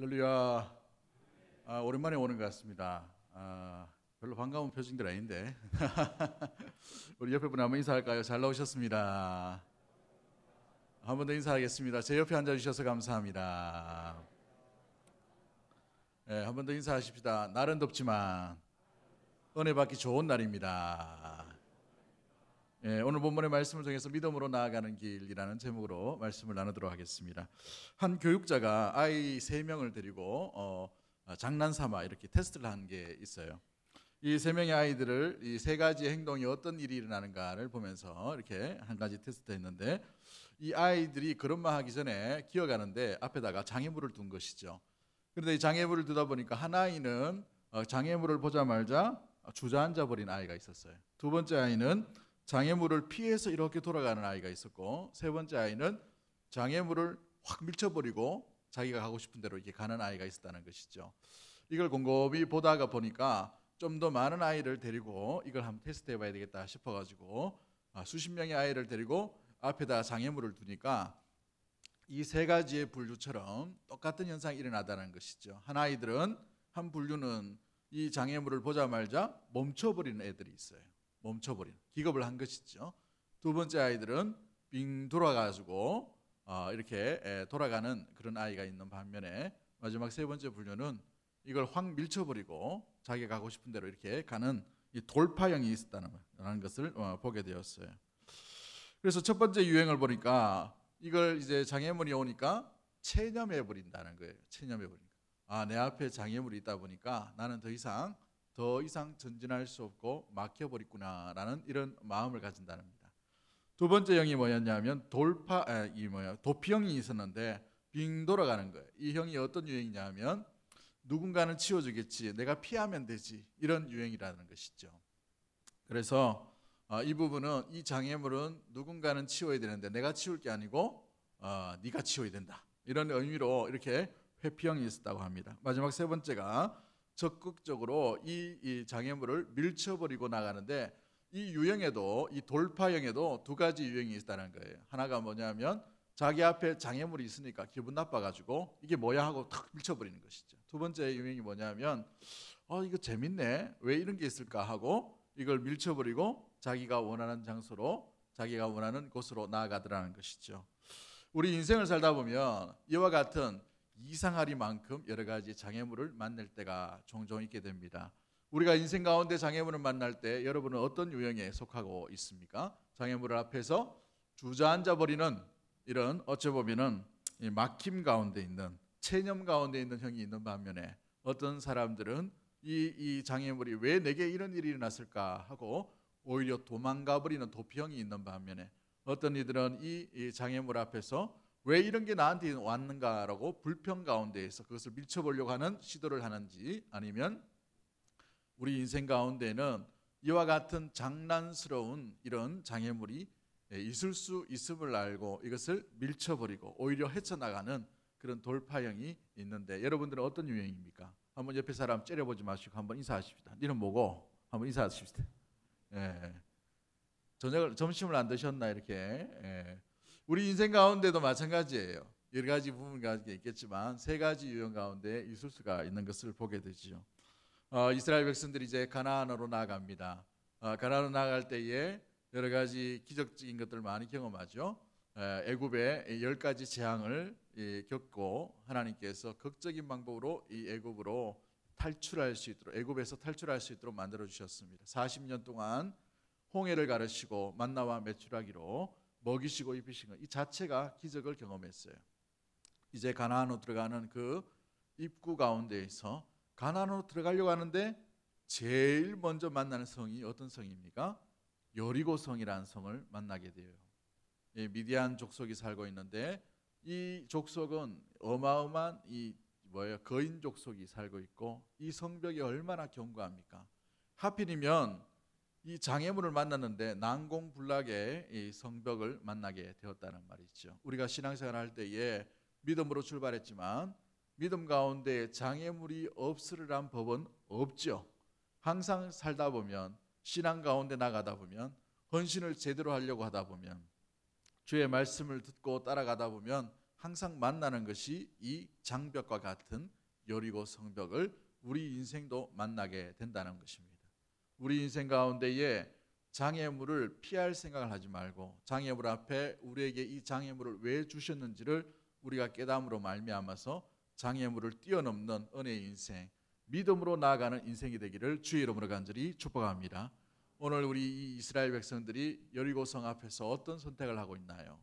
할렐루야. 오랜만에 오는 것 같습니다. 별로 반가운 표정들 아닌데. 우리 옆에 분 한번 인사할까요? 잘 나오셨습니다. 한 번 더 인사하겠습니다. 제 옆에 앉아주셔서 감사합니다. 한 번 더 인사하십시다. 날은 덥지만 은혜 받기 좋은 날입니다. 오늘 본문의 말씀을 통해서 믿음으로 나아가는 길이라는 제목으로 말씀을 나누도록 하겠습니다. 한 교육자가 아이 3명을 데리고 장난삼아 이렇게 테스트를 한 게 있어요. 이 3명의 아이들을 이 3가지 행동이 어떤 일이 일어나는가를 보면서 이렇게 한 가지 테스트했는데, 이 아이들이 걸음마 하기 전에 기어가는데 앞에다가 장애물을 둔 것이죠. 그런데 이 장애물을 두다 보니까 한 아이는 장애물을 보자마자 주저앉아 버린 아이가 있었어요. 두 번째 아이는 장애물을 피해서 이렇게 돌아가는 아이가 있었고, 세 번째 아이는 장애물을 확 밀쳐버리고 자기가 가고 싶은 대로 이렇게 가는 아이가 있었다는 것이죠. 이걸 곰곰이 보다가 보니까 좀 더 많은 아이를 데리고 이걸 한번 테스트 해봐야 되겠다 싶어가지고 수십 명의 아이를 데리고 앞에다 장애물을 두니까 이 3가지의 분류처럼 똑같은 현상이 일어나다는 것이죠. 한 분류는 이 장애물을 보자마자 멈춰버리는 애들이 있어요. 멈춰버리는, 기겁을 한 것이죠. 두 번째 아이들은 빙 돌아가지고 이렇게 돌아가는 그런 아이가 있는 반면에, 마지막 세 번째 분류는 이걸 확 밀쳐버리고 자기가 가고 싶은 대로 이렇게 가는 이 돌파형이 있었다는 것을 보게 되었어요. 그래서 첫 번째 유행을 보니까 이걸 이제 장애물이 오니까 체념해 버린다는 거예요. 체념해 버리니까 내 앞에 장애물이 있다 보니까 나는 더 이상 전진할 수 없고 막혀버렸구나라는 이런 마음을 가진다는 겁니다. 두 번째 형이 뭐였냐면 도피형이 있었는데 빙 돌아가는 거예요. 이 형이 어떤 유행이냐면 누군가는 치워주겠지, 내가 피하면 되지, 이런 유행이라는 것이죠. 그래서 이 부분은, 이 장애물은 누군가는 치워야 되는데 내가 치울 게 아니고 네가 치워야 된다, 이런 의미로 이렇게 회피형이 있었다고 합니다. 마지막 세 번째가 적극적으로 이 장애물을 밀쳐버리고 나가는데, 이 유형에도, 이 돌파형에도 2가지 유형이 있다는 거예요. 하나가 뭐냐면 자기 앞에 장애물이 있으니까 기분 나빠가지고 이게 뭐야 하고 탁 밀쳐버리는 것이죠. 두 번째 유형이 뭐냐면 이거 재밌네, 왜 이런 게 있을까 하고 이걸 밀쳐버리고 자기가 원하는 장소로, 자기가 원하는 곳으로 나아가더라는 것이죠. 우리 인생을 살다 보면 이와 같은 이상하리만큼 여러 가지 장애물을 만날 때가 종종 있게 됩니다. 우리가 인생 가운데 장애물을 만날 때 여러분은 어떤 유형에 속하고 있습니까? 장애물을 앞에서 주저앉아 버리는, 이런 어찌 보면은 막힘 가운데 있는, 체념 가운데 있는 형이 있는 반면에, 어떤 사람들은 이 장애물이 왜 내게 이런 일이 일어났을까 하고 오히려 도망가 버리는 도피형이 있는 반면에, 어떤 이들은 이 장애물 앞에서 왜 이런 게 나한테 왔는가라고 불평 가운데에서 그것을 밀쳐보려고 하는 시도를 하는지, 아니면 우리 인생 가운데는 이와 같은 장난스러운 이런 장애물이 있을 수 있음을 알고 이것을 밀쳐버리고 오히려 헤쳐나가는 그런 돌파형이 있는데, 여러분들은 어떤 유형입니까? 한번 옆에 사람 째려보지 마시고 한번 인사하십시다. 니는 뭐고? 한번 인사하십시다. 점심을 안 드셨나 이렇게. 우리 인생 가운데도 마찬가지예요. 여러 가지 부분이 있겠지만 3가지 유형 가운데 있을 수가 있는 것을 보게 되죠. 이스라엘 백성들이 이제 가나안으로 나아갑니다. 가나안으로 나아갈 때에 여러 가지 기적적인 것들을 많이 경험하죠. 애굽의 10가지 재앙을 겪고 하나님께서 극적인 방법으로 이 애굽으로 탈출할 수 있도록, 애굽에서 탈출할 수 있도록 만들어 주셨습니다. 40년 동안 홍해를 가르시고 만나와 메추라기로 먹이시고 입히신 것, 이 자체가 기적을 경험했어요. 이제 가나안으로 들어가는 그 입구 가운데에서 가나안으로 들어가려고 하는데 제일 먼저 만나는 성이 어떤 성입니까? 여리고 성이라는 성을 만나게 돼요. 미디안 족속이 살고 있는데 이 족속은 어마어마한 거인 족속이 살고 있고, 이 성벽이 얼마나 견고합니까? 하필이면 이 장애물을 만났는데 난공불락의 이 성벽을 만나게 되었다는 말이죠. 우리가 신앙생활 할 때에 믿음으로 출발했지만 믿음 가운데 장애물이 없으리란 법은 없죠. 항상 살다 보면, 신앙 가운데 나가다 보면, 헌신을 제대로 하려고 하다 보면, 주의 말씀을 듣고 따라가다 보면 항상 만나는 것이 이 장벽과 같은 여리고 성벽을 우리 인생도 만나게 된다는 것입니다. 우리 인생 가운데에 장애물을 피할 생각을 하지 말고 장애물 앞에 우리에게 이 장애물을 왜 주셨는지를 우리가 깨달음으로 말미암아서 장애물을 뛰어넘는 은혜의 인생, 믿음으로 나아가는 인생이 되기를 주의 이름으로 간절히 축복합니다. 오늘 우리 이 이스라엘 백성들이 여리고성 앞에서 어떤 선택을 하고 있나요?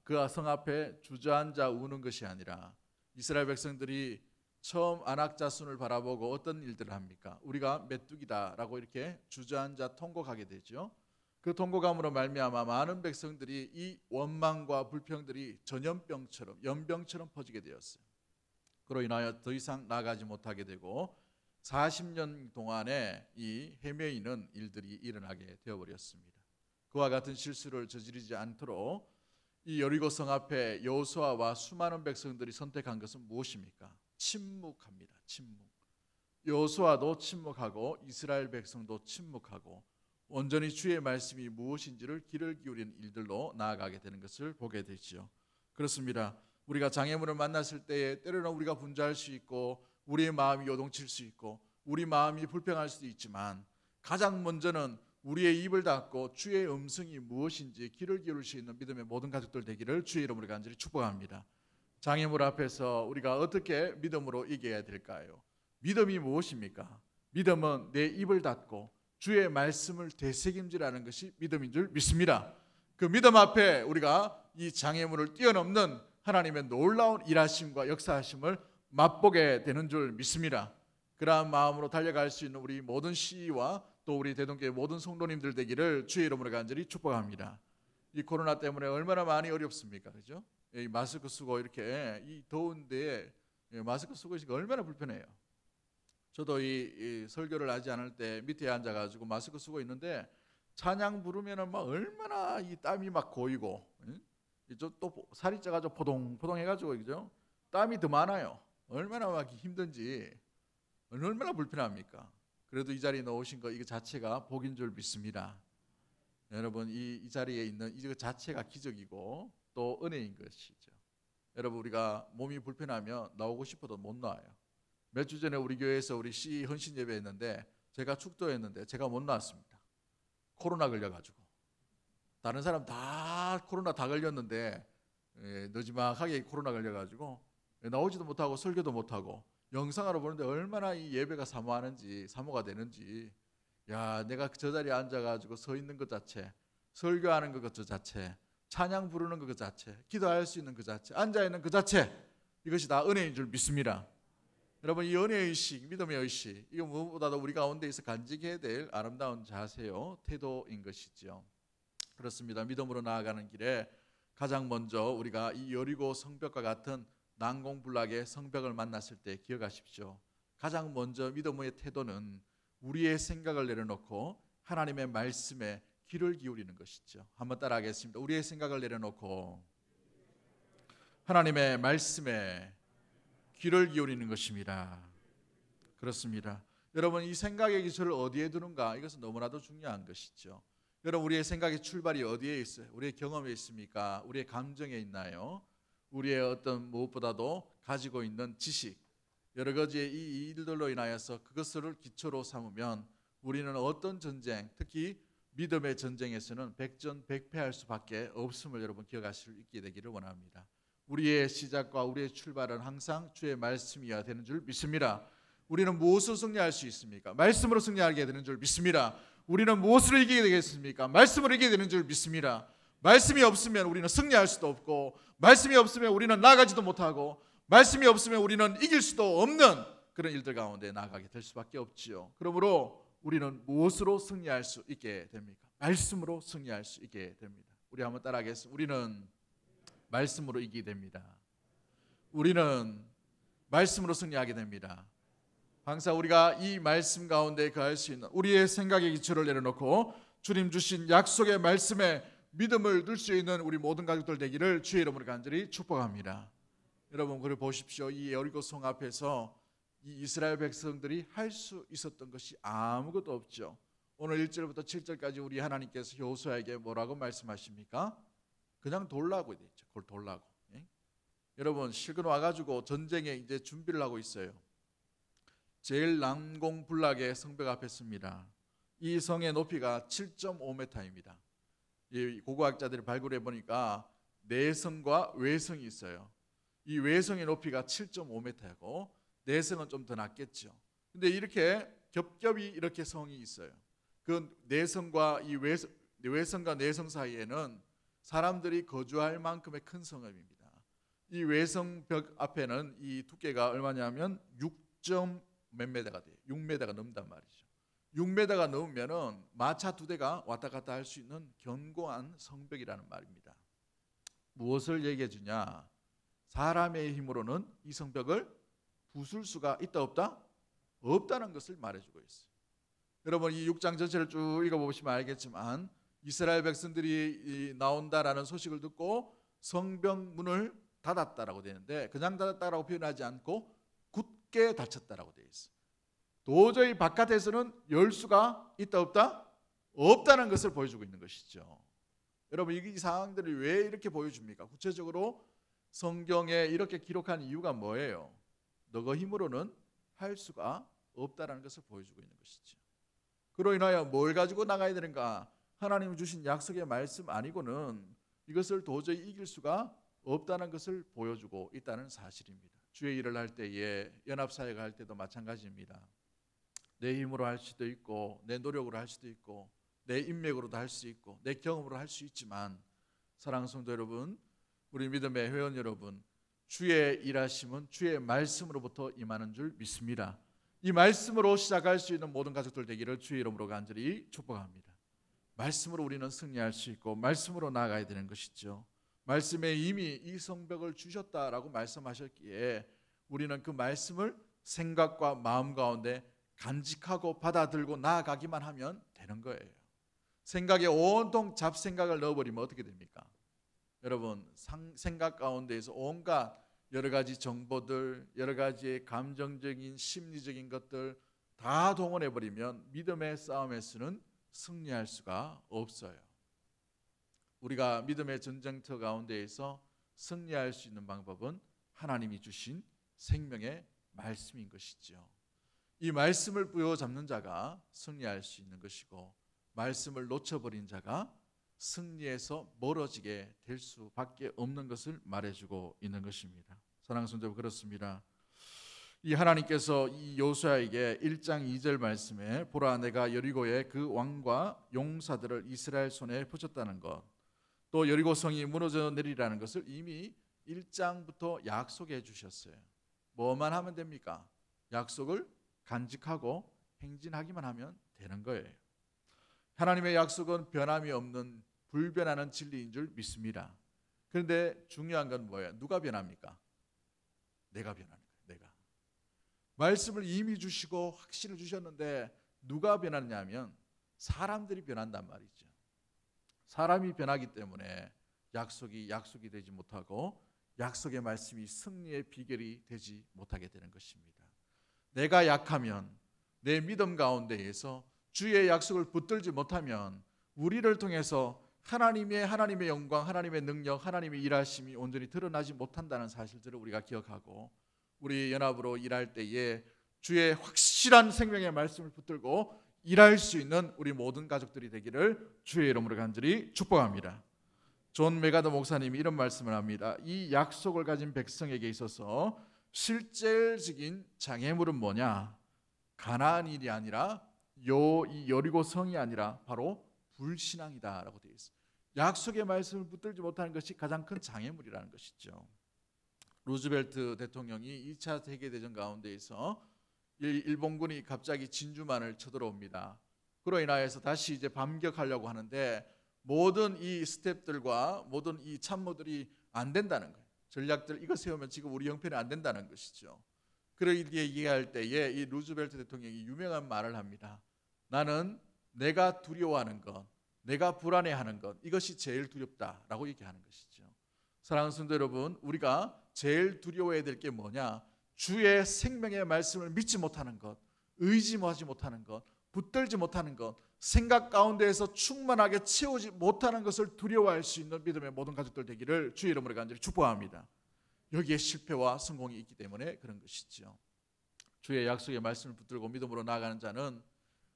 그 성 앞에 주저앉아 우는 것이 아니라 이스라엘 백성들이 처음 안악자손을 바라보고 어떤 일들을 합니까? 우리가 메뚜기다라고 이렇게 주저앉아 통곡하게 되죠. 그 통곡함으로 말미암아 많은 백성들이 이 원망과 불평들이 전염병처럼 연병처럼 퍼지게 되었어요. 그로 인하여 더 이상 나아가지 못하게 되고 40년 동안에 이 헤매 있는 일들이 일어나게 되어버렸습니다. 그와 같은 실수를 저지르지 않도록 이 여리고성 앞에 여호수아와 수많은 백성들이 선택한 것은 무엇입니까? 침묵합니다. 침묵. 여호수아도 침묵하고 이스라엘 백성도 침묵하고 온전히 주의 말씀이 무엇인지를 귀를 기울이는 일들로 나아가게 되는 것을 보게 되죠. 그렇습니다. 우리가 장애물을 만났을 때에 때로는 우리가 분주할 수 있고 우리의 마음이 요동칠 수 있고 우리 마음이 불평할 수도 있지만 가장 먼저는 우리의 입을 닫고 주의 음성이 무엇인지 귀를 기울일 수 있는 믿음의 모든 가족들 되기를 주의 이름으로 간절히 축복합니다. 장애물 앞에서 우리가 어떻게 믿음으로 이겨야 될까요? 믿음이 무엇입니까? 믿음은 내 입을 닫고 주의 말씀을 되새김질하는 것이 믿음인 줄 믿습니다. 그 믿음 앞에 우리가 이 장애물을 뛰어넘는 하나님의 놀라운 일하심과 역사하심을 맛보게 되는 줄 믿습니다. 그러한 마음으로 달려갈 수 있는 우리 모든 시위와 또 우리 대동교회 모든 성도님들 되기를 주의 이름으로 간절히 축복합니다. 이 코로나 때문에 얼마나 많이 어렵습니까? 그죠? 이 마스크 쓰고 이렇게 이 더운데 마스크 쓰고 있으니까 얼마나 불편해요. 저도 이 설교를 하지 않을 때 밑에 앉아가지고 마스크 쓰고 있는데 찬양 부르면은 막 얼마나 이 땀이 막 고이고, 또 살이 쪄가지고 포동포동 해가지고 그죠? 땀이 더 많아요. 얼마나 막 힘든지 얼마나 불편합니까? 그래도 이 자리에 넣으신 거 이거 자체가 복인 줄 믿습니다. 여러분 이 자리에 있는 이거 자체가 기적이고 또 은혜인 것이죠. 여러분 우리가 몸이 불편하면 나오고 싶어도 못 나와요. 몇 주 전에 우리 교회에서 우리 C 헌신 예배했는데 제가 축도했는데 제가 못 나왔습니다. 코로나 걸려가지고. 다른 사람 다 코로나 다 걸렸는데 너지막하게 코로나 걸려가지고 나오지도 못하고 설교도 못하고 영상으로 보는데 얼마나 이 예배가 사모가 되는지. 야, 내가 저 자리에 앉아가지고 서 있는 것 자체, 설교하는 것 자체, 찬양 부르는 것 자체, 기도할 수 있는 것 자체, 앉아있는 것 자체, 이것이 다 은혜인 줄 믿습니다. 여러분 이 은혜의 의식, 믿음의 의식, 이거 무엇보다도 우리 가운데에서 간직해야 될 아름다운 자세요, 태도인 것이죠. 그렇습니다. 믿음으로 나아가는 길에 가장 먼저 우리가 이 여리고 성벽과 같은 난공불락의 성벽을 만났을 때 기억하십시오. 가장 먼저 믿음의 태도는 우리의 생각을 내려놓고 하나님의 말씀에 귀를 기울이는 것이죠. 한번 따라하겠습니다. 우리의 생각을 내려놓고 하나님의 말씀에 귀를 기울이는 것입니다. 그렇습니다. 여러분 이 생각의 기초를 어디에 두는가? 이것은 너무나도 중요한 것이죠. 여러분 우리의 생각의 출발이 어디에 있어요? 우리의 경험에 있습니까? 우리의 감정에 있나요? 우리의 어떤 무엇보다도 가지고 있는 지식, 여러 가지의 이 일들로 인하여서 그것을 기초로 삼으면 우리는 어떤 전쟁, 특히 믿음의 전쟁에서는 백전백패할 수밖에 없음을 여러분 기억하실 수 있게 되기를 원합니다. 우리의 시작과 우리의 출발은 항상 주의 말씀이어야 되는 줄 믿습니다. 우리는 무엇으로 승리할 수 있습니까? 말씀으로 승리하게 되는 줄 믿습니다. 우리는 무엇으로 이기게 되겠습니까? 말씀으로 이기게 되는 줄 믿습니다. 말씀이 없으면 우리는 승리할 수도 없고, 말씀이 없으면 우리는 나가지도 못하고, 말씀이 없으면 우리는 이길 수도 없는 그런 일들 가운데 나가게 될 수밖에 없지요. 그러므로 우리는 무엇으로 승리할 수 있게 됩니까? 말씀으로 승리할 수 있게 됩니다. 우리 한번 따라하겠습니다. 우리는 말씀으로 이기게 됩니다. 우리는 말씀으로 승리하게 됩니다. 항상 우리가 이 말씀 가운데 거할 수 있는 우리의 생각의 기초를 내려놓고 주님 주신 약속의 말씀에 믿음을 둘 수 있는 우리 모든 가족들 되기를 주의 이름으로 간절히 축복합니다. 여러분 그걸 보십시오. 이 여리고 성 앞에서 이 이스라엘 백성들이 할 수 있었던 것이 아무것도 없죠. 오늘 1절부터 7절까지 우리 하나님께서 여호수아에게 뭐라고 말씀하십니까? 그냥 돌라고 되어 있죠. 그걸 돌라고. 여러분 실컷 와가지고 전쟁에 이제 준비를 하고 있어요. 제일 난공불락의 성벽 앞에 씁니다. 이 성의 높이가 7.5m입니다. 이 고고학자들이 발굴해 보니까 내성과 외성이 있어요. 이 외성의 높이가 7.5m고 내성은 좀 더 낮겠죠. 근데 이렇게 겹겹이 이렇게 성이 있어요. 그 내성과 이 외성과 내성 사이에는 사람들이 거주할 만큼의 큰 성읍입니다. 이 외성벽 앞에는 이 두께가 얼마냐면 6몇 메다가 돼요. 6m가 넘단 말이죠. 6m가 넘으면은 마차 2대가 왔다 갔다 할 수 있는 견고한 성벽이라는 말입니다. 무엇을 얘기해 주냐? 사람의 힘으로는 이 성벽을 부술 수가 있다 없다? 없다는 것을 말해주고 있어요. 여러분 이 6장 전체를 쭉 읽어보시면 알겠지만 이스라엘 백성들이 나온다라는 소식을 듣고 성벽 문을 닫았다라고 되는데 그냥 닫았다라고 표현하지 않고 굳게 닫혔다라고 되어 있어요. 도저히 바깥에서는 열 수가 있다 없다? 없다는 것을 보여주고 있는 것이죠. 여러분 이 상황들이 왜 이렇게 보여줍니까? 구체적으로 성경에 이렇게 기록한 이유가 뭐예요? 너가 힘으로는 할 수가 없다는 것을 보여주고 있는 것이죠. 그로 인하여 뭘 가지고 나가야 되는가? 하나님이 주신 약속의 말씀 아니고는 이것을 도저히 이길 수가 없다는 것을 보여주고 있다는 사실입니다. 주의 일을 할 때에 연합사역을 할 때도 마찬가지입니다. 내 힘으로 할 수도 있고 내 노력으로 할 수도 있고 내 인맥으로도 할 수 있고 내 경험으로 할 수 있지만 사랑하는 성도 여러분, 우리 믿음의 회원 여러분, 주의 일하심은 주의 말씀으로부터 임하는 줄 믿습니다. 이 말씀으로 시작할 수 있는 모든 가족들 되기를 주의 이름으로 간절히 축복합니다. 말씀으로 우리는 승리할 수 있고 말씀으로 나아가야 되는 것이죠. 말씀에 이미 이 성벽을 주셨다라고 말씀하셨기에 우리는 그 말씀을 생각과 마음 가운데 간직하고 받아들고 나아가기만 하면 되는 거예요. 생각에 온통 잡생각을 넣어버리면 어떻게 됩니까? 여러분 생각 가운데에서 온갖 여러 가지 정보들, 여러 가지의 감정적인 심리적인 것들 다 동원해버리면 믿음의 싸움에서는 승리할 수가 없어요. 우리가 믿음의 전쟁터 가운데에서 승리할 수 있는 방법은 하나님이 주신 생명의 말씀인 것이죠. 이 말씀을 부여잡는 자가 승리할 수 있는 것이고 말씀을 놓쳐버린 자가 승리에서 멀어지게 될 수밖에 없는 것을 말해주고 있는 것입니다. 사랑하는 성도 여러분, 그렇습니다. 이 하나님께서 이 여호수아에게 1장 2절 말씀에 보라 내가 여리고의 그 왕과 용사들을 이스라엘 손에 붙였다는 것, 또 여리고 성이 무너져 내리라는 것을 이미 1장부터 약속해 주셨어요. 뭐만 하면 됩니까? 약속을 간직하고 행진하기만 하면 되는 거예요. 하나님의 약속은 변함이 없는 불변하는 진리인 줄 믿습니다. 그런데 중요한 건 뭐예요? 누가 변합니까? 내가 변하는 거예요. 내가. 말씀을 이미 주시고 확신을 주셨는데 누가 변하느냐 하면 사람들이 변한단 말이죠. 사람이 변하기 때문에 약속이 되지 못하고 약속의 말씀이 승리의 비결이 되지 못하게 되는 것입니다. 내가 약하면 내 믿음 가운데에서 주의 약속을 붙들지 못하면 우리를 통해서 하나님의 영광, 하나님의 능력, 하나님의 일하심이 온전히 드러나지 못한다는 사실들을 우리가 기억하고 우리 연합으로 일할 때에 주의 확실한 생명의 말씀을 붙들고 일할 수 있는 우리 모든 가족들이 되기를 주의 이름으로 간절히 축복합니다. 존 메가더 목사님이 이런 말씀을 합니다. 이 약속을 가진 백성에게 있어서 실질적인 장애물은 뭐냐? 가나안 일이 아니라 이 여리고 성이 아니라 바로 불신앙이다라고 되어 있어요. 약속의 말씀을 붙들지 못하는 것이 가장 큰 장애물이라는 것이죠. 루즈벨트 대통령이 2차 세계대전 가운데에서 일본군이 갑자기 진주만을 쳐들어옵니다. 그로 인하여서 다시 이제 반격하려고 하는데 모든 이 스텝들과 모든 이 참모들이 안 된다는 거예요. 전략들 이거 세우면 지금 우리 형편이 안 된다는 것이죠. 그렇게 얘기할 때에 이 루즈벨트 대통령이 유명한 말을 합니다. 나는 내가 두려워하는 것, 내가 불안해하는 것, 이것이 제일 두렵다라고 얘기하는 것이죠. 사랑하는 성도 여러분, 우리가 제일 두려워해야 될 게 뭐냐? 주의 생명의 말씀을 믿지 못하는 것, 의지하지 못하는 것, 붙들지 못하는 것, 생각 가운데에서 충만하게 채우지 못하는 것을 두려워할 수 있는 믿음의 모든 가족들 되기를 주의 이름으로 간절히 축복합니다. 여기에 실패와 성공이 있기 때문에 그런 것이죠. 주의 약속의 말씀을 붙들고 믿음으로 나아가는 자는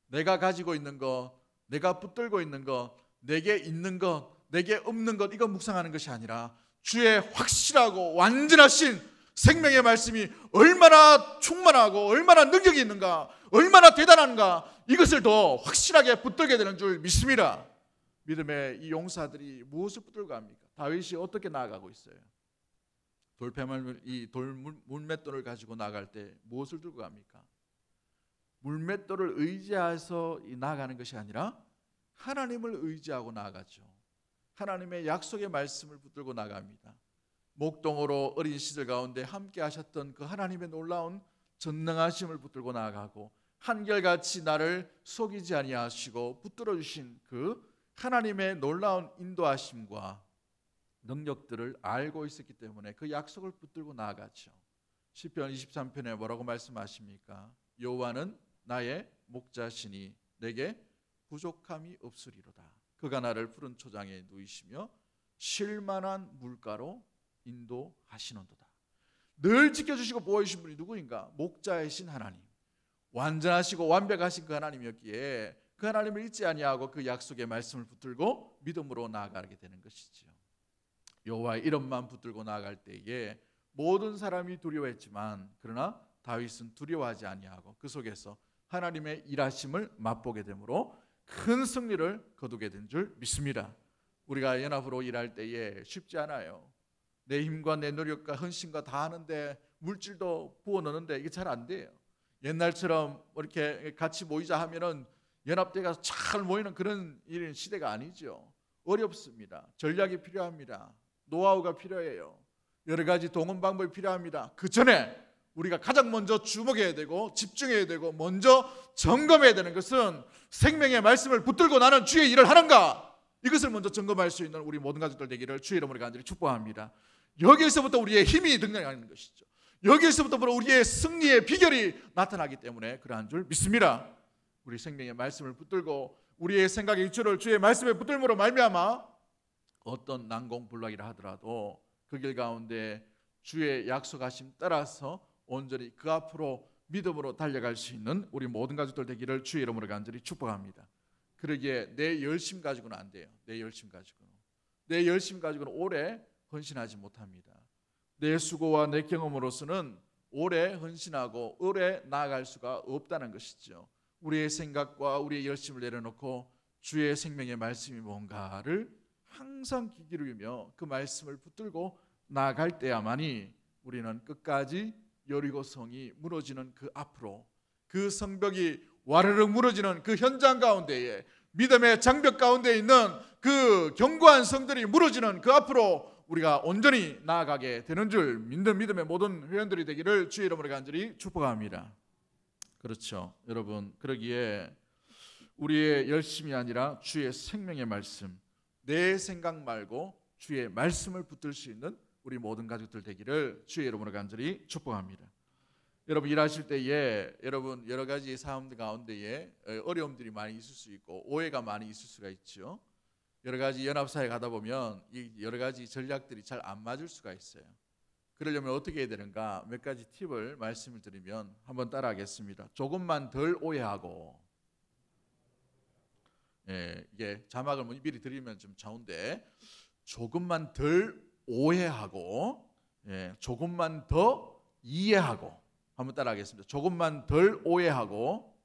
내가 가지고 있는 것, 내가 붙들고 있는 것, 내게 있는 것, 내게 없는 것, 이거 묵상하는 것이 아니라 주의 확실하고 완전하신 생명의 말씀이 얼마나 충만하고 얼마나 능력이 있는가, 얼마나 대단한가, 이것을 더 확실하게 붙들게 되는 줄 믿습니다. 믿음의 이 용사들이 무엇을 붙들고 합니까? 다윗이 어떻게 나아가고 있어요? 이 물맷돌을 가지고 나갈 때 무엇을 들고 갑니까? 물맷돌을 의지해서 나아가는 것이 아니라 하나님을 의지하고 나아가죠. 하나님의 약속의 말씀을 붙들고 나갑니다. 목동으로 어린 시절 가운데 함께 하셨던 그 하나님의 놀라운 전능하심을 붙들고 나아가고 한결같이 나를 속이지 아니하시고 붙들어 주신 그 하나님의 놀라운 인도하심과 능력들을 알고 있었기 때문에 그 약속을 붙들고 나아가죠. 시편 23편에 뭐라고 말씀하십니까? 여호와는 나의 목자시니 내게 부족함이 없으리로다. 그가 나를 푸른 초장에 누이시며 쉴만한 물가로 인도하시는도다. 늘 지켜주시고 보호해주신 분이 누구인가? 목자이신 하나님, 완전하시고 완벽하신 그 하나님이었기에 그 하나님을 잊지 아니하고 그 약속의 말씀을 붙들고 믿음으로 나아가게 되는 것이지요. 여호와의 이름만 붙들고 나아갈 때에 모든 사람이 두려워했지만 그러나 다윗은 두려워하지 아니하고 그 속에서 하나님의 일하심을 맛보게 되므로 큰 승리를 거두게 된 줄 믿습니다. 우리가 연합으로 일할 때에 쉽지 않아요. 내 힘과 내 노력과 헌신과 다 하는데 물질도 부어 넣는데 이게 잘 안 돼요. 옛날처럼 이렇게 같이 모이자 하면은 연합대가 잘 모이는 그런 이런 시대가 아니죠. 어렵습니다. 전략이 필요합니다. 노하우가 필요해요. 여러 가지 동원 방법이 필요합니다. 그 전에 우리가 가장 먼저 주목해야 되고 집중해야 되고 먼저 점검해야 되는 것은 생명의 말씀을 붙들고 나는 주의 일을 하는가, 이것을 먼저 점검할 수 있는 우리 모든 가족들 되기를 주의 이름으로 간절히 축복합니다. 여기에서부터 우리의 힘이 등장하는 것이죠. 여기에서부터 우리의 승리의 비결이 나타나기 때문에 그러한 줄 믿습니다. 우리 생명의 말씀을 붙들고 우리의 생각의 기초를 주의 말씀에 붙들므로 말미암아 어떤 난공불락이라 하더라도 그 길 가운데 주의 약속하심 따라서 온전히 그 앞으로 믿음으로 달려갈 수 있는 우리 모든 가족들 되기를 주의 이름으로 간절히 축복합니다. 그러기에 내 열심 가지고는 안 돼요. 내 열심 가지고는 오래 헌신하지 못합니다. 내 수고와 내 경험으로서는 오래 헌신하고 오래 나아갈 수가 없다는 것이죠. 우리의 생각과 우리의 열심을 내려놓고 주의 생명의 말씀이 뭔가를 항상 귀 기울이며 그 말씀을 붙들고 나아갈 때야만이 우리는 끝까지 여리고성이 무너지는 그 앞으로, 그 성벽이 와르르 무너지는 그 현장 가운데에, 믿음의 장벽 가운데 있는 그 견고한 성들이 무너지는 그 앞으로 우리가 온전히 나아가게 되는 줄 믿는 믿음의 모든 회원들이 되기를 주의 이름으로 간절히 축복합니다. 그렇죠, 여러분. 그러기에 우리의 열심이 아니라 주의 생명의 말씀, 내 생각 말고 주의 말씀을 붙들 수 있는 우리 모든 가족들 되기를 주의 이름으로 간절히 축복합니다. 여러분 일하실 때에 여러분 여러 가지 상황들 가운데에 어려움들이 많이 있을 수 있고 오해가 많이 있을 수가 있죠. 여러 가지 연합사에 가다 보면 이 여러 가지 전략들이 잘 안 맞을 수가 있어요. 그러려면 어떻게 해야 되는가, 몇 가지 팁을 말씀을 드리면 한번 따라하겠습니다. 조금만 덜 오해하고, 이게 자막을 미리 드리면 좀 좋은데, 조금만 덜 오해하고, 조금만 더 이해하고, 한번 따라하겠습니다. 조금만 덜 오해하고,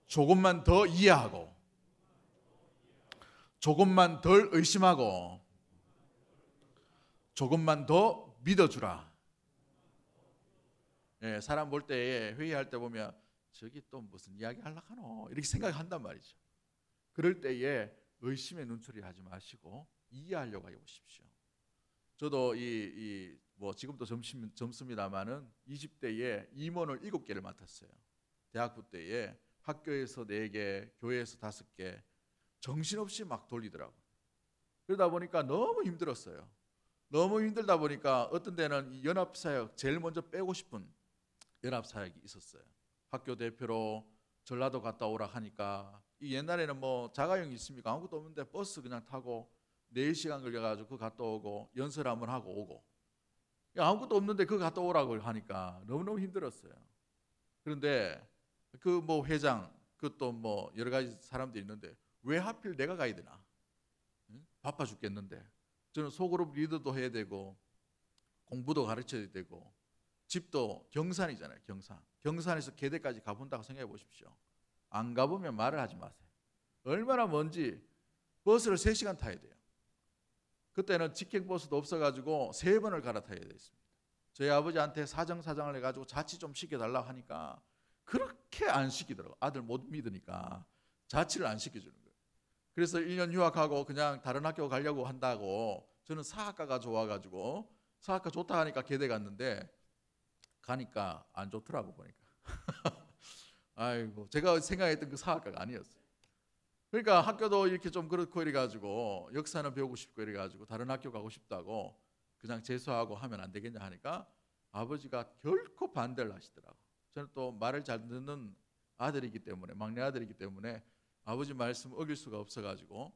조금만 더 이해하고, 조금만 덜 의심하고, 조금만 더 믿어주라. 사람 볼 때 회의할 때 보면 저기 또 무슨 이야기 하려고 하노 이렇게 생각한단 말이죠. 그럴 때에 의심의 눈초리 하지 마시고 이해하려고 해보십시오. 저도 뭐 지금도 젊습니다만은 20대에 임원을 7개를 맡았어요. 대학부 때에 학교에서 4개, 교회에서 5개, 정신없이 막 돌리더라고요. 그러다 보니까 너무 힘들었어요. 너무 힘들다 보니까 어떤 데는 이 연합사역 제일 먼저 빼고 싶은 연합사역이 있었어요. 학교 대표로 전라도 갔다 오라 하니까, 이 옛날에는 뭐 자가용이 있습니까? 아무것도 없는데 버스 그냥 타고 4시간 걸려가지고 그 갔다 오고 연설 한번 하고 오고, 아무것도 없는데 그거 갔다 오라고 하니까 너무너무 힘들었어요. 그런데 그 뭐 회장, 그것도 뭐 여러 가지 사람들이 있는데 왜 하필 내가 가야 되나? 응? 바빠 죽겠는데. 저는 소그룹 리더도 해야 되고 공부도 가르쳐야 되고 집도 경산이잖아요. 경산에서 계대까지 가본다고 생각해 보십시오. 안 가보면 말을 하지 마세요. 얼마나 먼지. 버스를 3시간 타야 돼요. 그때는 직행버스도 없어가지고 3번을 갈아타야 됐습니다. 저희 아버지한테 사정을 해가지고 자취 좀 시켜달라고 하니까 그렇게 안 시키더라고요. 아들 못 믿으니까 자취를 안 시켜주는 거예요. 그래서 1년 유학하고 그냥 다른 학교 가려고 한다고 저는 사학과가 좋아가지고 사학과 좋다 하니까 계대 갔는데 가니까 안 좋더라고 보니까. 아이고 제가 생각했던 그 사학과가 아니었어요. 그러니까 학교도 이렇게 좀 그렇고 이래가지고 역사는 배우고 싶고 이래가지고 다른 학교 가고 싶다고 그냥 재수하고 하면 안 되겠냐 하니까 아버지가 결코 반대를 하시더라고. 저는 또 말을 잘 듣는 아들이기 때문에 막내 아들이기 때문에 아버지 말씀 어길 수가 없어가지고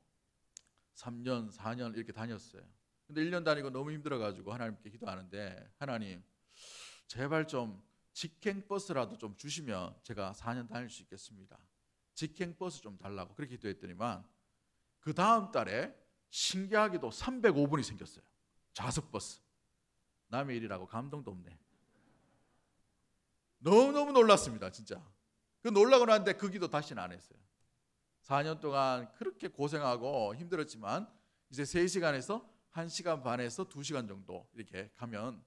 3년 4년 이렇게 다녔어요. 근데 1년 다니고 너무 힘들어가지고 하나님께 기도하는데 하나님 제발 좀 직행버스라도 좀 주시면 제가 4년 다닐 수 있겠습니다. 직행버스 좀 달라고 그렇게 기도했더니만 그 다음 달에 신기하게도 305번이 생겼어요. 좌석버스. 남의 일이라고 감동도 없네. 너무너무 놀랐습니다. 진짜. 그 놀라고 나는데 그 기도 다시는 안 했어요. 4년 동안 그렇게 고생하고 힘들었지만 이제 3시간에서 1시간 반에서 2시간 정도 이렇게 가면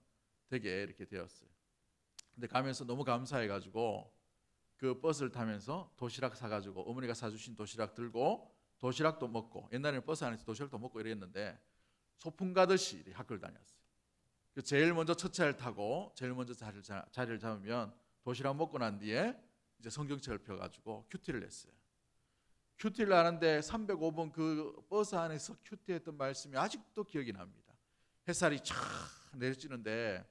되게 이렇게 되었어요. 근데 가면서 너무 감사해가지고 그 버스를 타면서 도시락 사가지고 어머니가 사주신 도시락 들고 도시락도 먹고 옛날에는 버스 안에서 도시락도 먹고 이랬는데 소풍 가듯이 학교를 다녔어요. 제일 먼저 첫 차를 타고 제일 먼저 자리를 잡으면 도시락 먹고 난 뒤에 이제 성경책을 펴가지고 큐티를 했어요. 큐티를 하는데 305번 그 버스 안에서 큐티했던 말씀이 아직도 기억이 납니다. 햇살이 촥 내리쬐는데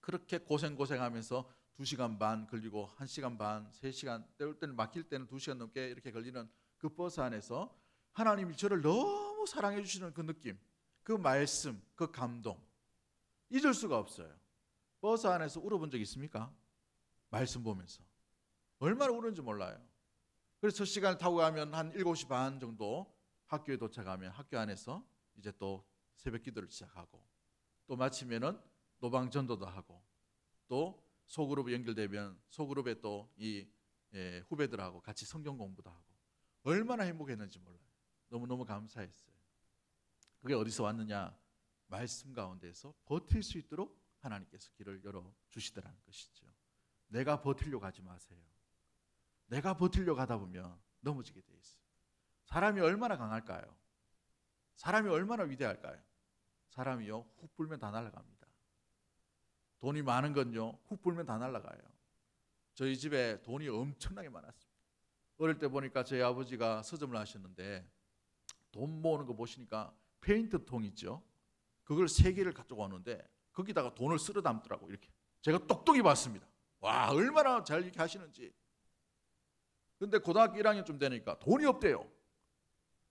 그렇게 고생하면서 2시간 반 걸리고 1시간 반, 3시간, 때울 때는 막힐 때는 2시간 넘게 이렇게 걸리는 그 버스 안에서 하나님이 저를 너무 사랑해 주시는 그 느낌, 그 말씀, 그 감동 잊을 수가 없어요. 버스 안에서 울어본 적 있습니까? 말씀 보면서 얼마나 울었는지 몰라요. 그래서 첫 시간을 타고 가면 한 7시 반 정도 학교에 도착하면 학교 안에서 이제 또 새벽 기도를 시작하고 또 마치면은 노방전도도 하고 또 소그룹 연결되면 소그룹에 또 이 후배들하고 같이 성경 공부도 하고 얼마나 행복했는지 몰라요. 너무너무 감사했어요. 그게 어디서 왔느냐? 말씀 가운데서 버틸 수 있도록 하나님께서 길을 열어주시더라는 것이죠. 내가 버틸려고 하지 마세요. 내가 버틸려고 하다 보면 넘어지게 돼 있어요. 사람이 얼마나 강할까요? 사람이 얼마나 위대할까요? 사람이요 훅 불면 다 날아갑니다. 돈이 많은 건요 훅 불면 다 날아가요. 저희 집에 돈이 엄청나게 많았습니다. 어릴 때 보니까 저희 아버지가 서점을 하셨는데 돈 모으는 거 보시니까 페인트 통 있죠. 그걸 3개를 가지고 왔는데 거기다가 돈을 쓸어 담더라고. 이렇게 제가 똑똑히 봤습니다. 와 얼마나 잘 이렇게 하시는지. 근데 고등학교 1학년쯤 되니까 돈이 없대요.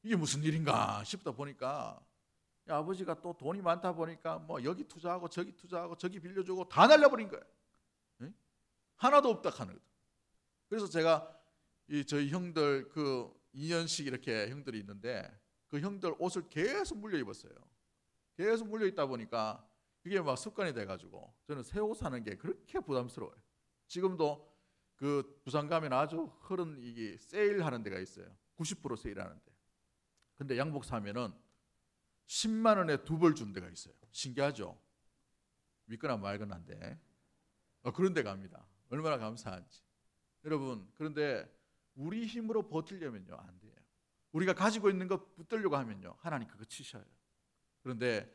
이게 무슨 일인가 싶다 보니까 아버지가 또 돈이 많다 보니까 뭐 여기 투자하고 저기 빌려주고 다 날려버린 거예요. 네? 하나도 없다 하는 거죠. 그래서 제가 저희 형들 그 2년씩 이렇게 형들이 있는데 그 형들 옷을 계속 물려 입었어요. 계속 물려 있다 보니까 그게 막 습관이 돼가지고 저는 새 옷 사는 게 그렇게 부담스러워요. 지금도 그 부산 가면 아주 흐른 이게 세일하는 데가 있어요. 90% 세일하는데. 근데 양복 사면은 10만 원에 2벌 준 데가 있어요. 신기하죠? 믿거나 말거나인데 그런 데 갑니다. 얼마나 감사한지. 여러분 그런데 우리 힘으로 버티려면요 안 돼요. 우리가 가지고 있는 것 붙들려고 하면요 하나님 그거 치셔요. 그런데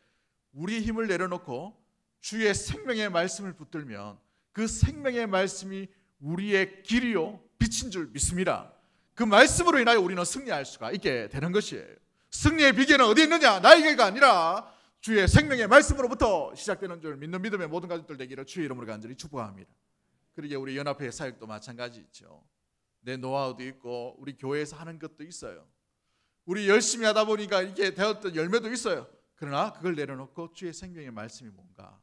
우리 힘을 내려놓고 주의 생명의 말씀을 붙들면 그 생명의 말씀이 우리의 길이요 빛인 줄 믿습니다. 그 말씀으로 인하여 우리는 승리할 수가 있게 되는 것이에요. 승리의 비결은 어디 있느냐? 나에게가 아니라 주의 생명의 말씀으로부터 시작되는 줄 믿는 믿음의 모든 가족들 되기를 주의 이름으로 간절히 축복합니다. 그러게 우리 연합회 사역도 마찬가지죠. 내 노하우도 있고 우리 교회에서 하는 것도 있어요. 우리 열심히 하다 보니까 이게 되었던 열매도 있어요. 그러나 그걸 내려놓고 주의 생명의 말씀이 뭔가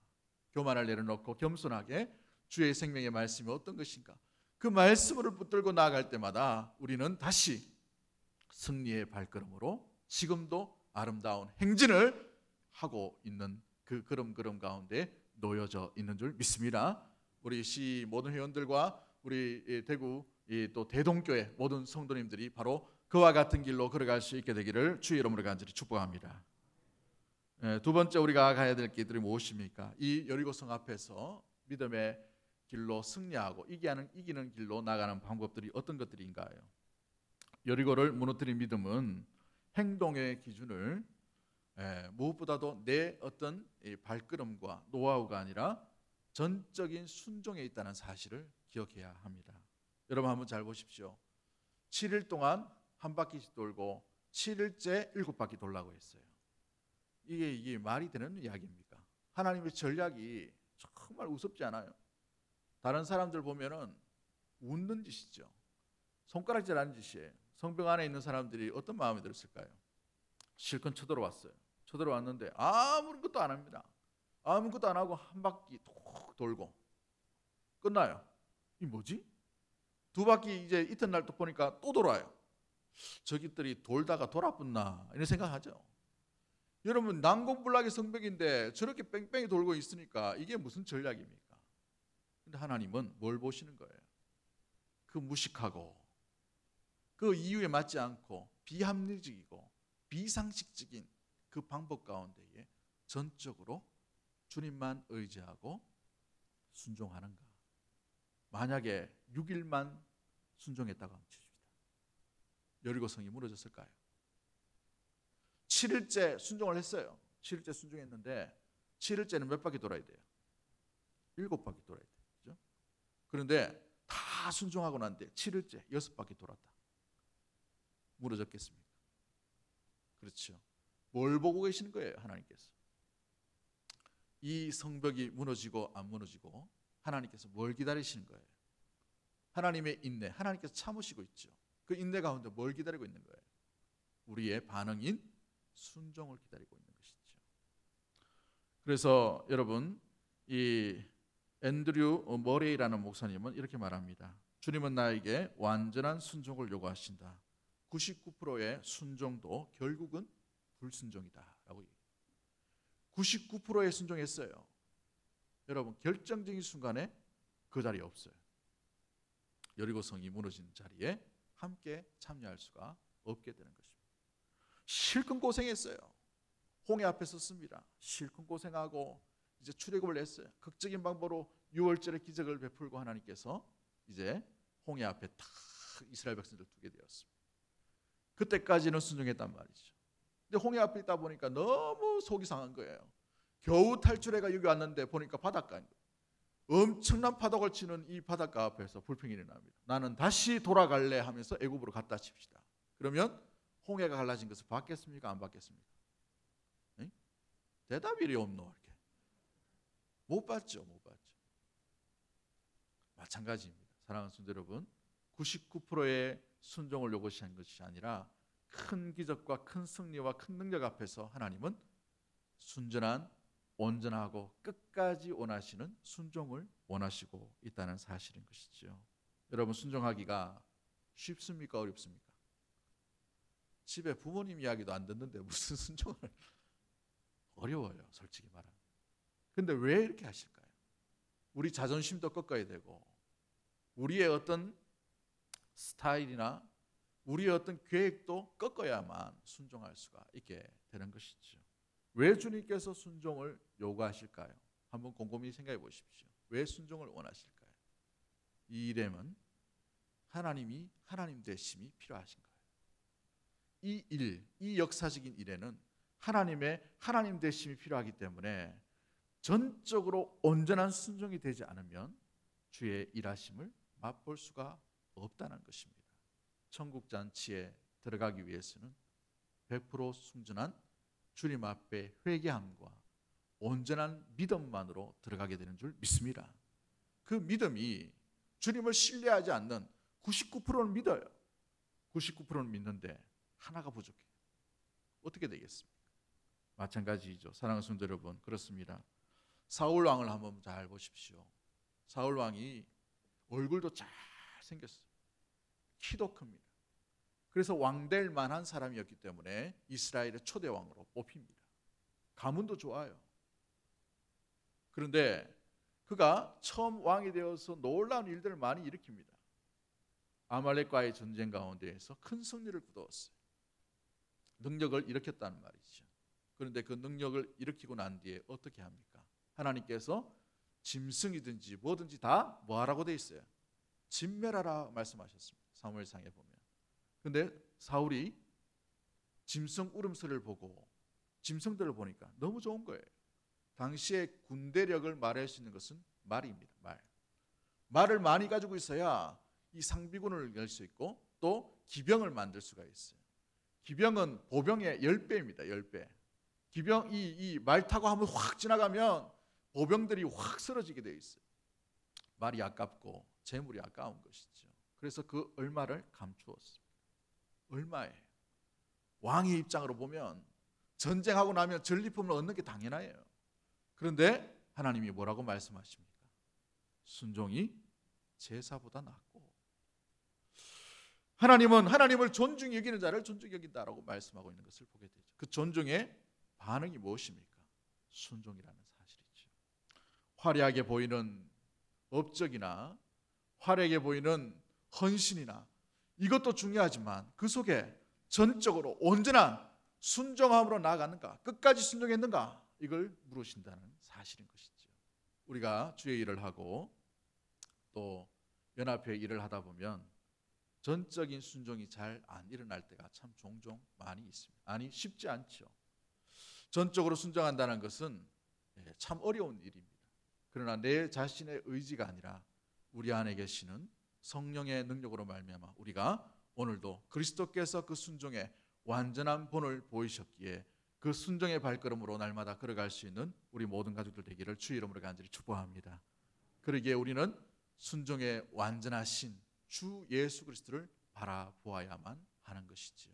교만을 내려놓고 겸손하게 주의 생명의 말씀이 어떤 것인가, 그 말씀을 붙들고 나아갈 때마다 우리는 다시 승리의 발걸음으로 지금도 아름다운 행진을 하고 있는 그 걸음 가운데 놓여져 있는 줄 믿습니다. 우리 시 모든 회원들과 우리 대구 또 대동교회 모든 성도님들이 바로 그와 같은 길로 걸어갈 수 있게 되기를 주의 이름으로 간절히 축복합니다. 두 번째 우리가 가야 될 길들이 무엇입니까? 이 여리고성 앞에서 믿음의 길로 승리하고 이기는 길로 나가는 방법들이 어떤 것들인가요? 여리고를 무너뜨린 믿음은 행동의 기준을 무엇보다도 내 어떤 발걸음과 노하우가 아니라 전적인 순종에 있다는 사실을 기억해야 합니다. 여러분 한번 잘 보십시오. 7일 동안 한 바퀴씩 돌고 7일째 7바퀴 돌라고 했어요. 이게 말이 되는 이야기입니까? 하나님의 전략이 정말 우습지 않아요? 다른 사람들 보면은 웃는 짓이죠. 손가락질하는 짓이에요. 성벽 안에 있는 사람들이 어떤 마음이 들었을까요? 실컷 쳐들어왔어요. 쳐들어왔는데 아무것도 안 합니다. 아무것도 안 하고 한 바퀴 톡 돌고 끝나요. 이 뭐지? 두 바퀴 이제 이튿날 또 보니까 또 돌아요. 저기들이 돌다가 돌아붙나 이런 생각하죠. 여러분 난공불락의 성벽인데 저렇게 뺑뺑이 돌고 있으니까 이게 무슨 전략입니까? 근데 하나님은 뭘 보시는 거예요? 그 무식하고 그 이유에 맞지 않고 비합리적이고 비상식적인 그 방법 가운데에 전적으로 주님만 의지하고 순종하는가? 만약에 6일만 순종했다고 하면 치십시다. 여리고성이 무너졌을까요? 7일째 순종을 했어요. 7일째 순종했는데 7일째는 몇 바퀴 돌아야 돼요? 7바퀴 돌아야 돼요. 그렇죠? 그런데 다 순종하고 난 뒤에 7일째 6바퀴 돌았다. 무너졌겠습니까? 그렇죠. 뭘 보고 계시는 거예요, 하나님께서? 이 성벽이 무너지고 안 무너지고 하나님께서 뭘 기다리시는 거예요? 하나님의 인내, 하나님께서 참으시고 있죠. 그 인내 가운데 뭘 기다리고 있는 거예요? 우리의 반응인 순종을 기다리고 있는 것이죠. 그래서 여러분, 이 앤드류 머레이라는 목사님은 이렇게 말합니다. 주님은 나에게 완전한 순종을 요구하신다. 99%의 순종도 결국은 불순종이다라고 얘기해요. 99%의 순종했어요. 여러분 결정적인 순간에 그 자리에 없어요. 여리고성이 무너진 자리에 함께 참여할 수가 없게 되는 것입니다. 실컷 고생했어요. 홍해 앞에 섰습니다. 실컷 고생하고 이제 출애굽을 했어요. 극적인 방법으로 6월절의 기적을 베풀고 하나님께서 이제 홍해 앞에 탁 이스라엘 백성들 두게 되었습니다. 그때까지는 순종했단 말이죠. 근데 홍해 앞에 있다 보니까 너무 속이 상한 거예요. 겨우 탈출해가 여기 왔는데 보니까 바닷가인 거예요. 엄청난 파도가 치는 이 바닷가 앞에서 불평이 일어납니다. 나는 다시 돌아갈래 하면서 애굽으로 갔다 칩시다. 그러면 홍해가 갈라진 것을 받겠습니까? 안 받겠습니까? 에? 대답이 없노. 이렇게 못 받죠. 못 받죠. 마찬가지입니다. 사랑하는 성도 여러분, 99%의 순종을 요구하시는 것이 아니라 큰 기적과 큰 승리와 큰 능력 앞에서 하나님은 순전한, 온전하고 끝까지 원하시는 순종을 원하시고 있다는 사실인 것이죠. 여러분 순종하기가 쉽습니까? 어렵습니까? 집에 부모님 이야기도 안 듣는데 무슨 순종을 어려워요, 솔직히 말하면. 근데 왜 이렇게 하실까요? 우리 자존심도 꺾어야 되고 우리의 어떤 스타일이나 우리의 어떤 계획도 꺾어야만 순종할 수가 있게 되는 것이죠. 왜 주님께서 순종을 요구하실까요? 한번 곰곰이 생각해 보십시오. 왜 순종을 원하실까요? 이 일에는 하나님이 하나님 되심이 필요하신 거예요. 이 일, 이 역사적인 일에는 하나님의 하나님 되심이 필요하기 때문에 전적으로 온전한 순종이 되지 않으면 주의 일하심을 맛볼 수가 없다는 것입니다. 천국 잔치에 들어가기 위해서는 100% 순전한 주님 앞에 회개함과 온전한 믿음만으로 들어가게 되는 줄 믿습니다. 그 믿음이 주님을 신뢰하지 않는 99%는 믿어요. 99%는 믿는데 하나가 부족해요. 어떻게 되겠습니까? 마찬가지죠. 사랑하는 성도 여러분, 그렇습니다. 사울 왕을 한번 잘 보십시오. 사울 왕이 얼굴도 잘 생겼어요. 키도 큽니다. 그래서 왕될 만한 사람이었기 때문에 이스라엘의 초대 왕으로 뽑힙니다. 가문도 좋아요. 그런데 그가 처음 왕이 되어서 놀라운 일들을 많이 일으킵니다. 아말렉과의 전쟁 가운데에서 큰 승리를 거두었어요. 능력을 일으켰다는 말이죠. 그런데 그 능력을 일으키고 난 뒤에 어떻게 합니까? 하나님께서 짐승이든지 뭐든지 다 뭐하라고 돼 있어요? 진멸하라 말씀하셨습니다. 사무엘상에 보면. 근데 사울이 짐승 울음소리를 보고 짐승들을 보니까 너무 좋은 거예요. 당시의 군대력을 말할 수 있는 것은 말입니다. 말을 많이 가지고 있어야 이 상비군을 열 수 있고 또 기병을 만들 수가 있어요. 기병은 보병의 10배입니다. 10배. 기병이 말 타고 한번 확 지나가면 보병들이 확 쓰러지게 되어 있어요. 말이 아깝고 재물이 아까운 것이죠. 그래서 그 얼마를 감추었습니다. 얼마예요? 왕의 입장으로 보면 전쟁하고 나면 전리품을 얻는 게 당연해요. 그런데 하나님이 뭐라고 말씀하십니까? 순종이 제사보다 낫고, 하나님은 하나님을 존중히 여기는 자를 존중히 여긴다라고 말씀하고 있는 것을 보게 되죠. 그 존중의 반응이 무엇입니까? 순종이라는 사실이죠. 화려하게 보이는 업적이나 화려하게 보이는 헌신이나 이것도 중요하지만 그 속에 전적으로 온전한 순종함으로 나아가는가, 끝까지 순종했는가, 이걸 물으신다는 사실인 것이죠. 우리가 주의 일을 하고 또 연합회 일을 하다 보면 전적인 순종이 잘 안 일어날 때가 참 종종 많이 있습니다. 아니, 쉽지 않죠. 전적으로 순종한다는 것은 참 어려운 일입니다. 그러나 내 자신의 의지가 아니라 우리 안에 계시는 성령의 능력으로 말미암아 우리가 오늘도 그리스도께서 그 순종의 완전한 본을 보이셨기에 그 순종의 발걸음으로 날마다 걸어갈 수 있는 우리 모든 가족들 되기를 주의 이름으로 간절히 축복합니다. 그러기에 우리는 순종의 완전하신 주 예수 그리스도를 바라보아야만 하는 것이지요.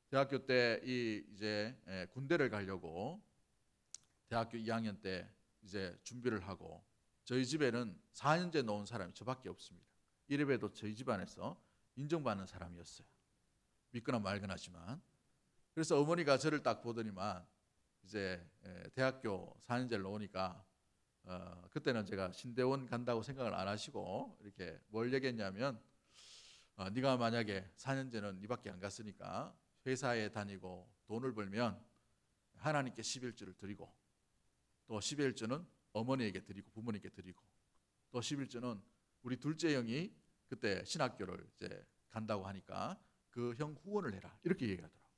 대학교 때 이제 군대를 가려고 대학교 2학년 때 이제 준비를 하고, 저희 집에는 4년제 놓은 사람이 저밖에 없습니다. 이래봬도 저희 집안에서 인정받는 사람이었어요. 믿거나 말거나지만. 그래서 어머니가 저를 딱 보더니만 이제 대학교 4년제를 놓으니까 그때는 제가 신대원 간다고 생각을 안 하시고 이렇게 뭘 얘기했냐면, 네가 만약에 4년제는 네밖에 안 갔으니까 회사에 다니고 돈을 벌면 하나님께 11조를 드리고, 또 11조는 어머니에게 드리고 부모님께 드리고, 또 11조는 우리 둘째 형이 그때 신학교를 이제 간다고 하니까 그 형 후원을 해라, 이렇게 얘기하더라고요.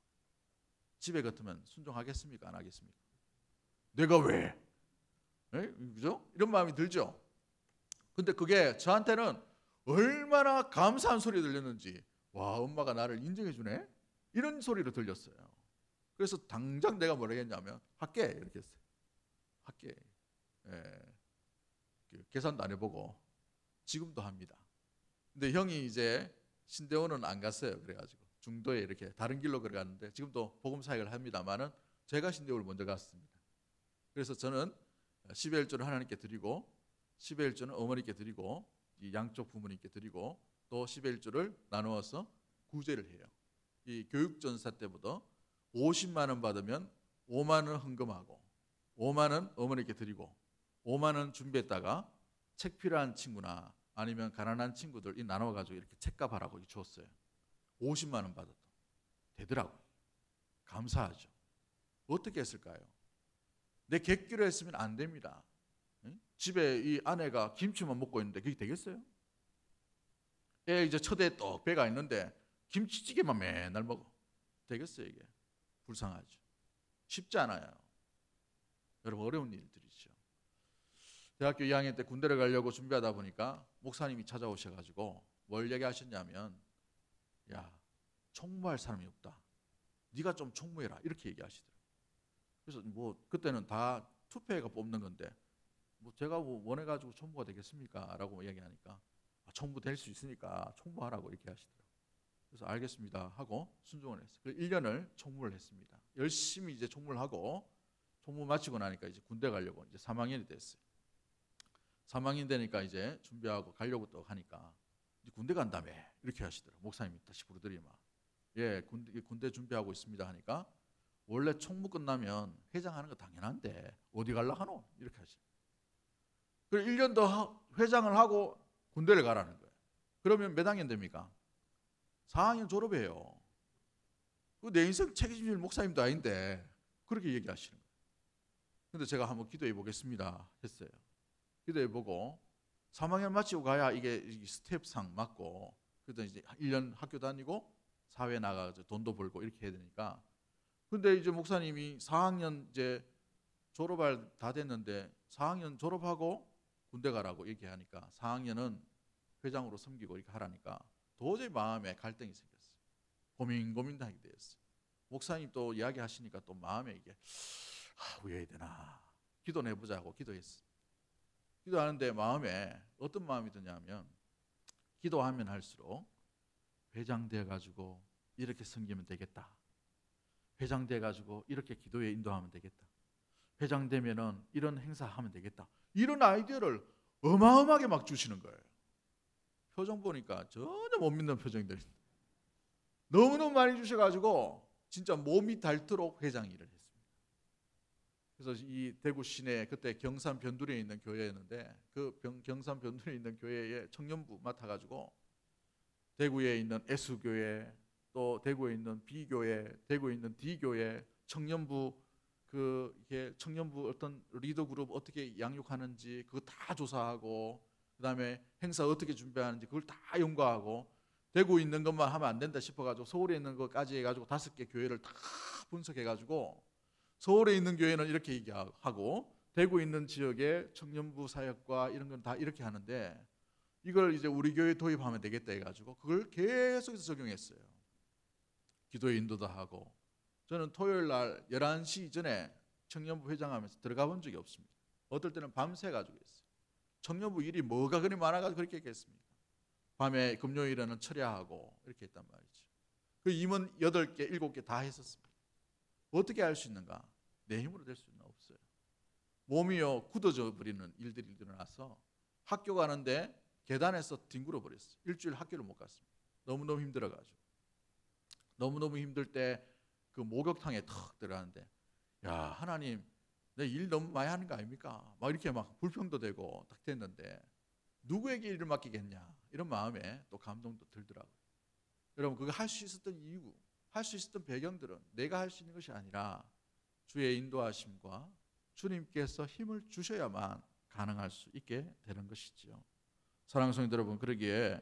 집에 같으면 순종하겠습니까? 안 하겠습니까? 내가 왜? 그죠? 이런 마음이 들죠. 근데 그게 저한테는 얼마나 감사한 소리 들렸는지, 와, 엄마가 나를 인정해 주네? 이런 소리로 들렸어요. 그래서 당장 내가 뭐라 했냐면 할게, 이렇게 했어요. 할게. 계산도 안 해보고 지금도 합니다. 근데 형이 이제 신대원은 안 갔어요. 그래가지고 중도에 이렇게 다른 길로 걸어갔는데 지금도 복음 사역을 합니다만은 제가 신대원을 먼저 갔습니다. 그래서 저는 11조를 하나님께 드리고 11조는 어머니께 드리고 이 양쪽 부모님께 드리고 또 11조를 나누어서 구제를 해요. 이 교육전사 때보다 50만 원 받으면 5만 원 헌금하고 5만 원 어머니께 드리고 5만 원 준비했다가 책 필요한 친구나 아니면 가난한 친구들 나눠가지고 이렇게 책값 하라고 줬어요. 50만 원 받아도 되더라고요. 감사하죠. 어떻게 했을까요? 내 객기로 했으면 안 됩니다. 집에 이 아내가 김치만 먹고 있는데 그게 되겠어요? 애 이제 첫애 떡 배가 있는데 김치찌개만 맨날 먹어. 되겠어요? 이게 불쌍하죠. 쉽지 않아요. 여러분, 어려운 일들이죠. 대학교 2학년 때 군대를 가려고 준비하다 보니까 목사님이 찾아오셔가지고 뭘 얘기하셨냐면, 야, 총무할 사람이 없다. 네가 좀 총무해라, 이렇게 얘기하시더라고요. 그래서 뭐 그때는 다 투표해가 뽑는 건데 뭐 제가 뭐 원해가지고 총무가 되겠습니까? 라고 얘기하니까 총무 될 수 있으니까 총무하라고 이렇게 하시더라고요. 그래서 알겠습니다 하고 순종을 했어요. 그래서 1년을 총무를 했습니다. 열심히 이제 총무를 하고 총무 마치고 나니까 이제 군대 가려고 이제 3학년이 됐어요. 3학년 되니까 이제 준비하고 가려고 또 하니까 이제 군대 간다며 이렇게 하시더라고요. 목사님이 다시 부르더니 막 예, 군대 준비하고 있습니다 하니까 원래 총무 끝나면 회장하는 거 당연한데 어디 갈라 하노? 이렇게 하시죠. 그래서 1년 더 회장을 하고 군대를 가라는 거예요. 그러면 몇 학년 됩니까? 4학년 졸업해요. 내 인생 책임질 목사님도 아닌데 그렇게 얘기하시는 거예요. 근데 제가 한번 기도해 보겠습니다 했어요. 기도해 보고 3학년 마치고 가야 이게 스텝상 맞고, 그래서 이제 1년 학교 다니고 사회 나가서 돈도 벌고 이렇게 해야 되니까. 근데 이제 목사님이 4학년 이제 졸업할 다 됐는데 4학년 졸업하고 군대 가라고 얘기하니까 4학년은 회장으로 섬기고 이렇게 하라니까 도저히 마음에 갈등이 생겼어요. 고민하게 되었어요. 목사님 또 이야기하시니까 또 마음에 이게 왜 해야 되나 기도 내보자고 기도했어요. 기도하는데 마음에 어떤 마음이 드냐면, 기도하면 할수록 회장 돼가지고 이렇게 섬기면 되겠다, 회장 돼가지고 이렇게 기도에 인도하면 되겠다, 회장 되면은 이런 행사하면 되겠다, 이런 아이디어를 어마어마하게 막 주시는 거예요. 표정 보니까 전혀 못 믿는 표정들이 너무너무 많이 주셔가지고 진짜 몸이 닳도록 회장 일을 했습니다. 그래서 이 대구 시내 그때 경산 변두리에 있는 교회였는데 그 경산 변두리에 있는 교회에 청년부 맡아가지고 대구에 있는 S교회, 또 대구에 있는 B교회, 대구에 있는 D교회 청년부, 이게 청년부 어떤 리더 그룹 어떻게 양육하는지 그거 다 조사하고, 그다음에 행사 어떻게 준비하는지 그걸 다 연구하고, 대구에 있는 것만 하면 안 된다 싶어가지고 서울에 있는 것까지 해가지고 5개 교회를 다 분석해가지고 서울에 있는 교회는 이렇게 얘기하고 대구에 있는 지역의 청년부 사역과 이런 건 다 이렇게 하는데 이걸 이제 우리 교회에 도입하면 되겠다 해가지고 그걸 계속해서 적용했어요. 기도의 인도도 하고. 저는 토요일 날 11시 이전에 청년부 회장하면서 들어가 본 적이 없습니다. 어떨 때는 밤새 가지고 했어요. 청년부 일이 뭐가 그리 많아가지고 그렇게 했겠습니까? 밤에 금요일에는 철야하고 이렇게 했단 말이죠. 그 임원 8개, 7개 다 했었습니다. 어떻게 할 수 있는가? 내 힘으로 될 수는 없어요. 몸이요 굳어져 버리는 일들이 일어나서 학교 가는데 계단에서 뒹굴어 버렸어요. 일주일 학교를 못 갔습니다. 너무너무 힘들어가지고. 너무너무 힘들 때 그 목욕탕에 턱 들어가는데, 야 하나님 내 일 너무 많이 하는 거 아닙니까? 막 이렇게 막 불평도 되고 딱 됐는데 누구에게 일을 맡기겠냐 이런 마음에 또 감동도 들더라고요. 여러분 그거 할 수 있었던 이유, 할 수 있었던 배경들은 내가 할 수 있는 것이 아니라 주의 인도하심과 주님께서 힘을 주셔야만 가능할 수 있게 되는 것이지요. 사랑하는 성도 여러분, 그러기에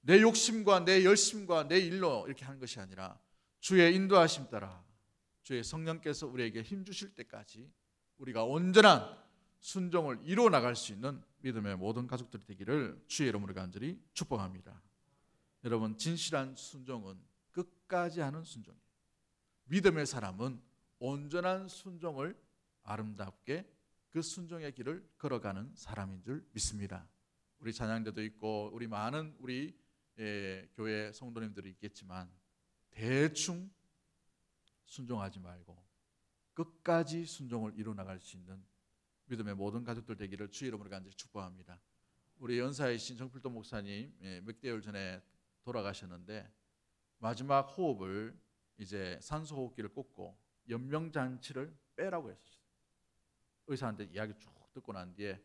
내 욕심과 내 열심과 내 일로 이렇게 하는 것이 아니라 주의 인도하심 따라 주의 성령께서 우리에게 힘 주실 때까지 우리가 온전한 순종을 이루어 나갈 수 있는 믿음의 모든 가족들이 되기를 주의 이름으로 간절히 축복합니다. 여러분 진실한 순종은 끝까지 하는 순종이에요. 믿음의 사람은 온전한 순종을 아름답게 그 순종의 길을 걸어가는 사람인 줄 믿습니다. 우리 찬양대도 있고 우리 많은 우리 교회 성도님들이 있겠지만 대충 순종하지 말고 끝까지 순종을 이루어 나갈 수 있는 믿음의 모든 가족들 되기를 주의 이름으로 간절히 축복합니다. 우리 연사이신 정필도 목사님 몇 개월 전에 돌아가셨는데 마지막 호흡을 이제 산소호흡기를 꽂고 연명장치를 빼라고 했었어요. 의사한테 이야기 쭉 듣고 난 뒤에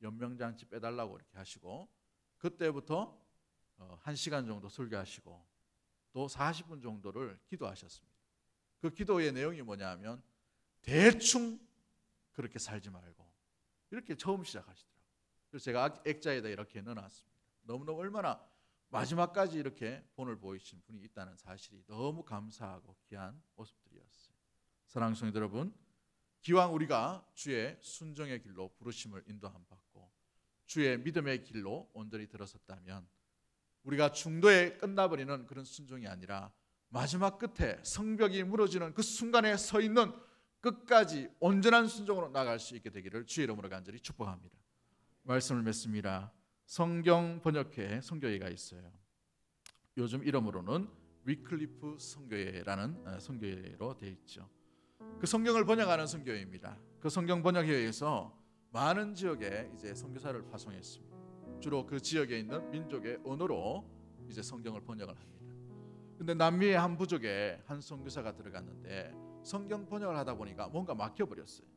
연명장치 빼달라고 이렇게 하시고, 그때부터 1시간 정도 설교하시고 또 40분 정도를 기도하셨습니다. 그 기도의 내용이 뭐냐면 대충 그렇게 살지 말고 이렇게 처음 시작하시더라고요. 그래서 제가 액자에다 이렇게 넣어놨습니다. 너무너무 얼마나 마지막까지 이렇게 본을 보이신 분이 있다는 사실이 너무 감사하고 귀한 모습들이었어요. 사랑하는 성도 여러분, 기왕 우리가 주의 순종의 길로 부르심을 인도함 받고 주의 믿음의 길로 온전히 들어섰다면 우리가 중도에 끝나버리는 그런 순종이 아니라 마지막 끝에 성벽이 무너지는 그 순간에 서 있는 끝까지 온전한 순종으로 나갈 수 있게 되기를 주의 이름으로 간절히 축복합니다. 말씀을 맺습니다. 성경 번역회 선교회가 있어요. 요즘 이름으로는 위클리프 선교회라는 선교회로 되어 있죠. 그 성경을 번역하는 선교회입니다. 그 성경 번역회에서 많은 지역에 이제 선교사를 파송했습니다. 주로 그 지역에 있는 민족의 언어로 이제 성경을 번역을 합니다. 근데 남미의 한 부족에 한 선교사가 들어갔는데 성경 번역을 하다 보니까 뭔가 막혀버렸어요.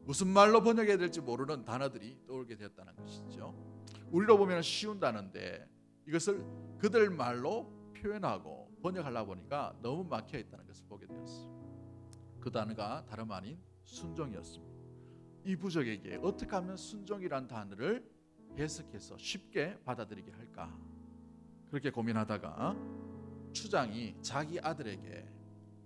무슨 말로 번역해야 될지 모르는 단어들이 떠오르게 되었다는 것이죠. 우리로 보면 쉬운 단어인데 이것을 그들 말로 표현하고 번역하려고 보니까 너무 막혀 있다는 것을 보게 되었어요. 그 단어가 다름 아닌 순종이었습니다. 이 부족에게 어떻게 하면 순종이란 단어를 해석해서 쉽게 받아들이게 할까, 그렇게 고민하다가 추장이 자기 아들에게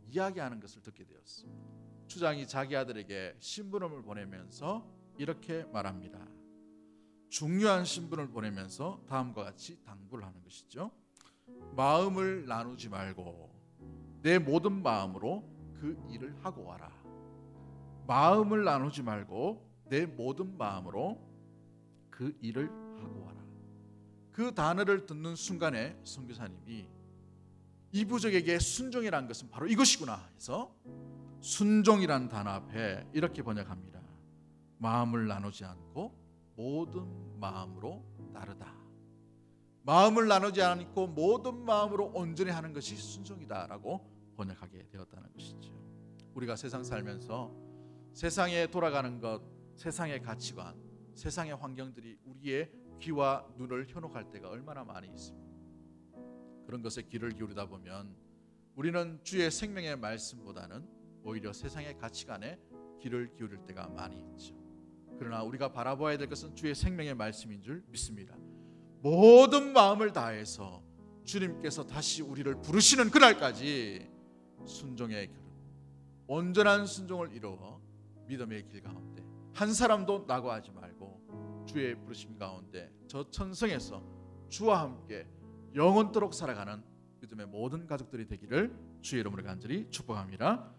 이야기하는 것을 듣게 되었습니다. 추장이 자기 아들에게 신부름을 보내면서 이렇게 말합니다. 중요한 신분을 보내면서 다음과 같이 당부를 하는 것이죠. 마음을 나누지 말고 내 모든 마음으로 그 일을 하고 와라. 마음을 나누지 말고 내 모든 마음으로 그 일을 하고 와라. 그 단어를 듣는 순간에 선교사님이 이 부족에게 순종이라는 것은 바로 이것이구나 해서 순종이라는 단어 앞에 이렇게 번역합니다. 마음을 나누지 않고 모든 마음으로 따르다. 마음을 나누지 않고 모든 마음으로 온전히 하는 것이 순종이다라고 번역하게 되었다는 것이죠. 우리가 세상 살면서 세상에 돌아가는 것, 세상의 가치관, 세상의 환경들이 우리의 귀와 눈을 현혹할 때가 얼마나 많이 있습니다. 그런 것에 귀를 기울이다 보면 우리는 주의 생명의 말씀보다는 오히려 세상의 가치관에 귀를 기울일 때가 많이 있죠. 그러나 우리가 바라봐야 될 것은 주의 생명의 말씀인 줄 믿습니다. 모든 마음을 다해서 주님께서 다시 우리를 부르시는 그날까지 순종의 길을, 온전한 순종을 이루어 믿음의 길 가운데 한 사람도 낙오하지 말고 주의 부르심 가운데 저 천성에서 주와 함께 영원토록 살아가는 믿음의 모든 가족들이 되기를 주의 이름으로 간절히 축복합니다.